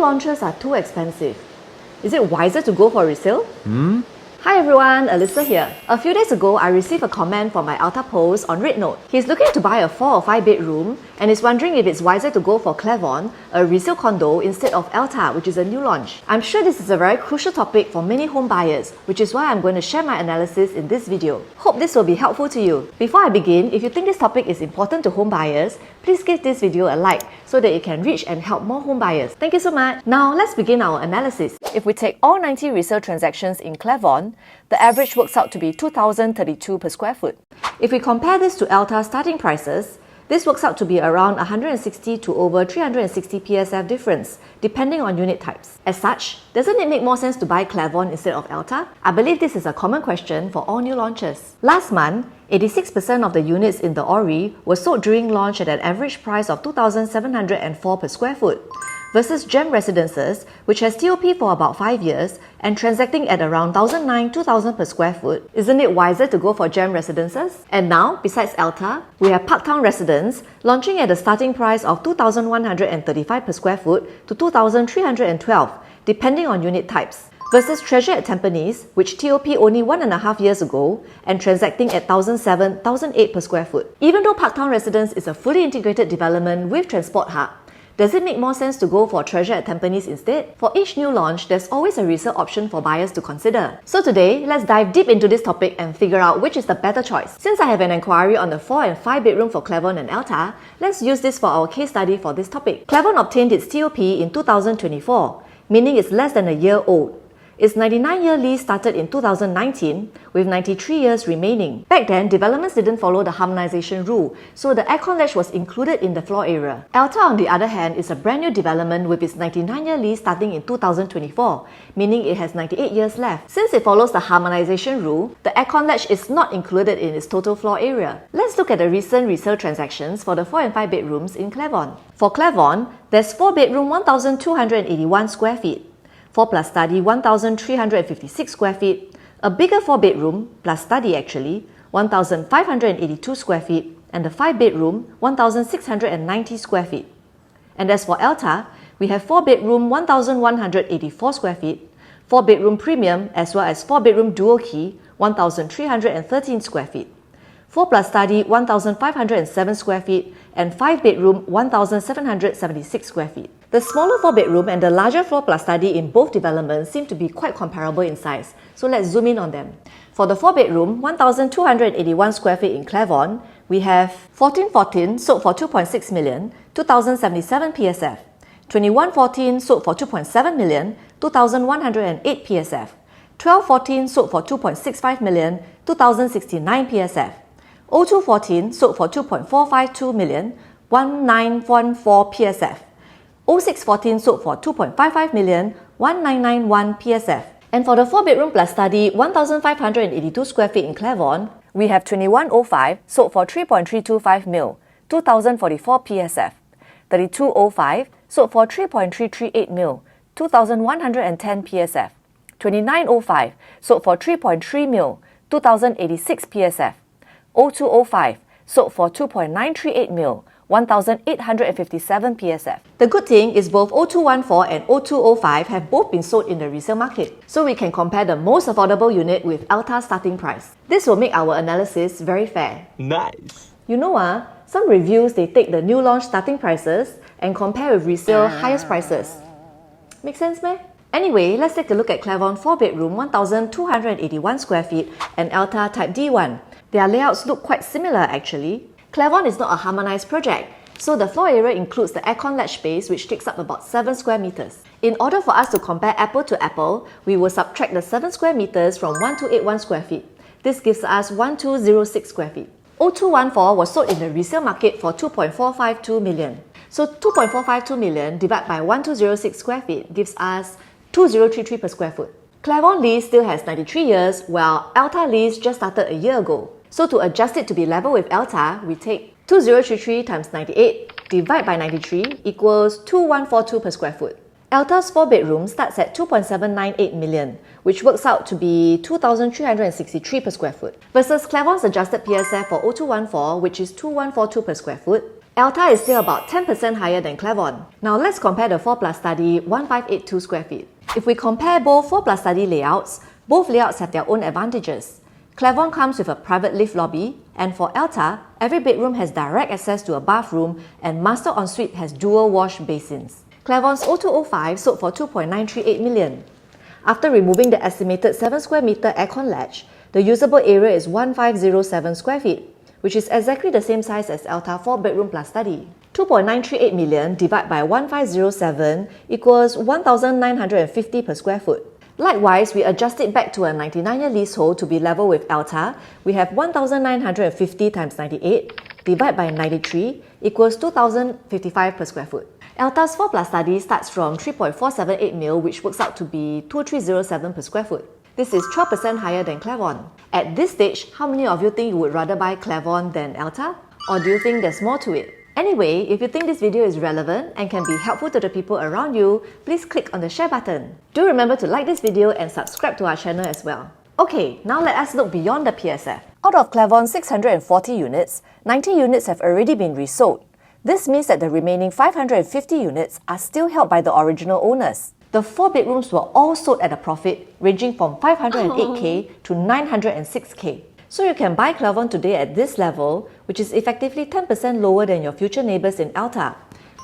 launches are too expensive. Is it wiser to go for resale? Hi everyone, Alyssa here. A few days ago, I received a comment from my Elta post on RedNote. He's looking to buy a 4 or 5 bedroom and is wondering if it's wiser to go for Clavon, a resale condo, instead of Elta, which is a new launch. I'm sure this is a very crucial topic for many home buyers, which is why I'm going to share my analysis in this video. Hope this will be helpful to you. Before I begin, if you think this topic is important to home buyers, please give this video a like so that it can reach and help more home buyers. Thank you so much. Now let's begin our analysis. If we take all 90 resale transactions in Clavon, the average works out to be 2,032 per square foot. If we compare this to Elta's starting prices, this works out to be around 160 to over 360 PSF difference, depending on unit types. As such, doesn't it make more sense to buy Clavon instead of Elta? I believe this is a common question for all new launches. Last month, 86% of the units in the ORI were sold during launch at an average price of 2,704 per square foot, versus Gem Residences, which has TOP for about 5 years and transacting at around 1,900–2,000 per square foot. Isn't it wiser to go for Gem Residences? And now, besides Elta, we have Parktown Residence launching at a starting price of 2,135 per square foot to 2,312, depending on unit types, versus Treasure at Tampines, which TOP only 1.5 years ago and transacting at 1,007–1,008 per square foot. Even though Parktown Residence is a fully integrated development with Transport Hub, does it make more sense to go for Treasure at Tampines instead? For each new launch, there's always a resale option for buyers to consider. So today, let's dive deep into this topic and figure out which is the better choice. Since I have an enquiry on the 4 and 5 bedroom for Clavon and Elta, let's use this for our case study for this topic. Clavon obtained its TOP in 2024, meaning it's less than a year old. Its 99-year lease started in 2019, with 93 years remaining. Back then, developments didn't follow the harmonization rule, so the aircon latch was included in the floor area. Elta, on the other hand, is a brand new development with its 99-year lease starting in 2024, meaning it has 98 years left. Since it follows the harmonization rule, the aircon latch is not included in its total floor area. Let's look at the recent resale transactions for the 4 and 5 bedrooms in Clavon. For Clavon, there's 4 bedroom 1,281 square feet, 4 plus study 1,356 square feet, a bigger 4 bedroom plus study actually 1,582 square feet, and the 5 bedroom 1,690 square feet. And as for Elta, we have 4 bedroom 1,184 square feet, 4 bedroom premium as well as 4 bedroom dual key 1,313 square feet, 4 plus study 1,507 square feet, and 5 bedroom 1,776 square feet. The smaller 4 bedroom and the larger floor plus study in both developments seem to be quite comparable in size, so let's zoom in on them. For the 4 bedroom 1,281 square feet in Clavon, we have 1414 sold for 2.6 million, 2,077 PSF, 2114 sold for 2.7 million, 2,108 PSF, 1214 sold for 2.65 million, 2,069 PSF, 0214 sold for 2.452 million, 1914 PSF, 0614 sold for 2.55 million, 1991 PSF. And for the 4 bedroom plus study 1,582 square feet in Clavon, we have 2105 sold for 3.325 mil, 2,044 PSF, 3205 sold for 3.338 mil, 2,110 PSF, 2905 sold for 3.3 mil, 2,086 PSF, 0205 sold for 2.938 mil, 1,857 PSF. The good thing is both 0214 and 0205 have both been sold in the resale market, so we can compare the most affordable unit with Elta's starting price. This will make our analysis very fair. Nice! You know some reviews they take the new launch starting prices and compare with resale highest prices. Make sense, meh? Anyway, let's take a look at Clavon 4 bedroom 1,281 square feet and Elta Type D1. Their layouts look quite similar actually. Clavon is not a harmonized project, so the floor area includes the aircon latch space, which takes up about 7 square meters. In order for us to compare apple to apple, we will subtract the 7 square meters from 1,281 square feet. This gives us 1,206 square feet. 0214 was sold in the resale market for 2.452 million. So 2.452 million divided by 1,206 square feet gives us 2,033 per square foot. Clavon lease still has 93 years, while Elta lease just started a year ago. So to adjust it to be level with Elta, we take 2,033 times 98 divided by 93 equals 2,142 per square foot. Elta's 4 bedroom starts at 2.798 million, which works out to be 2,363 per square foot, versus Clavon's adjusted PSF for 0214, which is 2,142 per square foot, Elta is still about 10% higher than Clavon. Now let's compare the 4 plus study 1582 square feet. If we compare both 4 plus study layouts, both layouts have their own advantages. Clavon comes with a private lift lobby, and for Elta, every bedroom has direct access to a bathroom and master ensuite has dual wash basins. Clavon's 0205 sold for 2.938 million. After removing the estimated 7 square meter aircon latch, the usable area is 1507 square feet, which is exactly the same size as Elta 4 bedroom plus study. 2.938 million divided by 1507 equals 1950 per square foot. Likewise, we adjust it back to a 99-year leasehold to be level with Elta. We have 1950 times 98 divided by 93 equals 2055 per square foot. Elta's 4 plus study starts from 3.478 mil, which works out to be 2307 per square foot. This is 12% higher than Clavon. At this stage, how many of you think you would rather buy Clavon than Elta? Or do you think there's more to it? Anyway, if you think this video is relevant and can be helpful to the people around you, please click on the share button. Do remember to like this video and subscribe to our channel as well. Okay, now let us look beyond the PSF. Out of Clavon's 640 units, 90 units have already been resold. This means that the remaining 550 units are still held by the original owners. The 4 bedrooms were all sold at a profit ranging from 508k to 906k. So you can buy Clavon today at this level, which is effectively 10% lower than your future neighbours in Elta.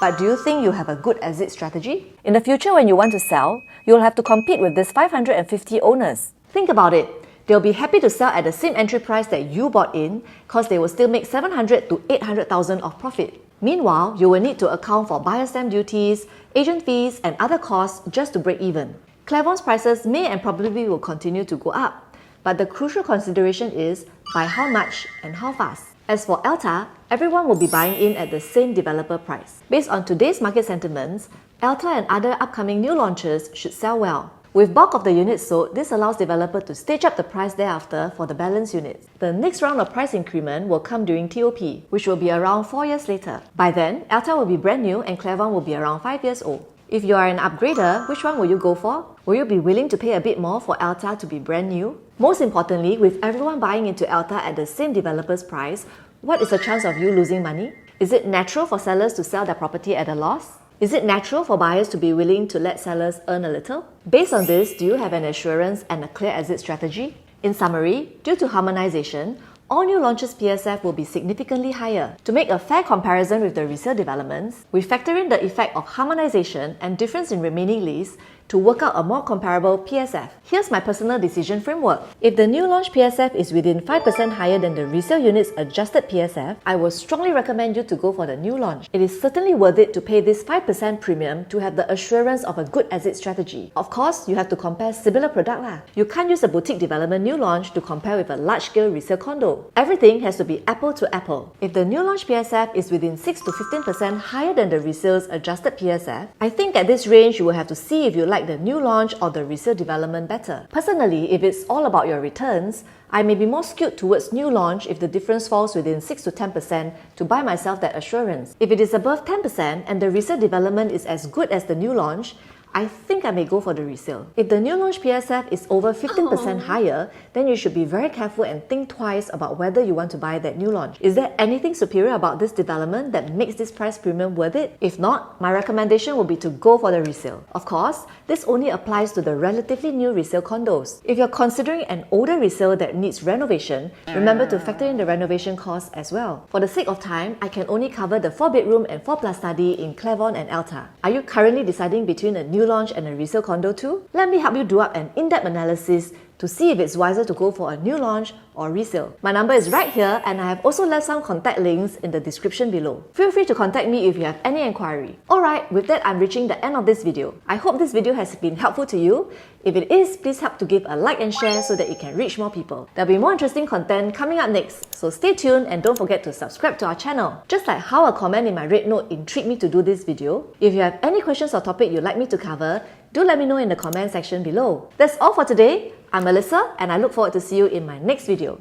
But do you think you have a good exit strategy? In the future, when you want to sell, you'll have to compete with these 550 owners. Think about it. They'll be happy to sell at the same entry price that you bought in because they will still make 700 to 800,000 of profit. Meanwhile, you will need to account for buyer stamp duties, agent fees and other costs just to break even. Clavon's prices may and probably will continue to go up. But the crucial consideration is by how much and how fast. As for Elta, everyone will be buying in at the same developer price. Based on today's market sentiments, Elta and other upcoming new launches should sell well. With bulk of the units sold, this allows developer to stage up the price thereafter for the balance units. The next round of price increment will come during TOP, which will be around 4 years later. By then, Elta will be brand new and Clavon will be around 5 years old. If you are an upgrader, which one will you go for? Will you be willing to pay a bit more for Elta to be brand new? Most importantly, with everyone buying into Elta at the same developer's price, what is the chance of you losing money? Is it natural for sellers to sell their property at a loss? Is it natural for buyers to be willing to let sellers earn a little? Based on this, do you have an assurance and a clear exit strategy? In summary, due to harmonization, all new launches PSF will be significantly higher. To make a fair comparison with the resale developments, we factor in the effect of harmonization and difference in remaining lease to work out a more comparable PSF. Here's my personal decision framework. If the new launch PSF is within 5% higher than the resale unit's adjusted PSF, I will strongly recommend you to go for the new launch. It is certainly worth it to pay this 5% premium to have the assurance of a good exit strategy. Of course, you have to compare similar product lah. You can't use a boutique development new launch to compare with a large-scale resale condo. Everything has to be apple to apple. If the new launch PSF is within 6 to 15% higher than the resale's adjusted PSF, I think at this range you will have to see if you like the new launch or the resale development better. Personally, if it's all about your returns, I may be more skewed towards new launch if the difference falls within 6 to 10% to buy myself that assurance. If it is above 10% and the resale development is as good as the new launch, I think I may go for the resale. If the new launch PSF is over 15% higher, then you should be very careful and think twice about whether you want to buy that new launch. Is there anything superior about this development that makes this price premium worth it? If not, my recommendation would be to go for the resale. Of course, this only applies to the relatively new resale condos. If you're considering an older resale that needs renovation, remember to factor in the renovation costs as well. For the sake of time, I can only cover the 4 bedroom and 4 plus study in Clavon and Elta. Are you currently deciding between a new launch and a resale condo too? Let me help you do up an in-depth analysis to see if it's wiser to go for a new launch or resale. My number is right here and I have also left some contact links in the description below. Feel free to contact me if you have any inquiry. Alright, with that I'm reaching the end of this video. I hope this video has been helpful to you. If it is, please help to give a like and share so that it can reach more people. There'll be more interesting content coming up next, so stay tuned and don't forget to subscribe to our channel. Just like how a comment in my red note intrigued me to do this video, if you have any questions or topic you'd like me to cover, do let me know in the comment section below. That's all for today. I'm Melissa and I look forward to see you in my next video.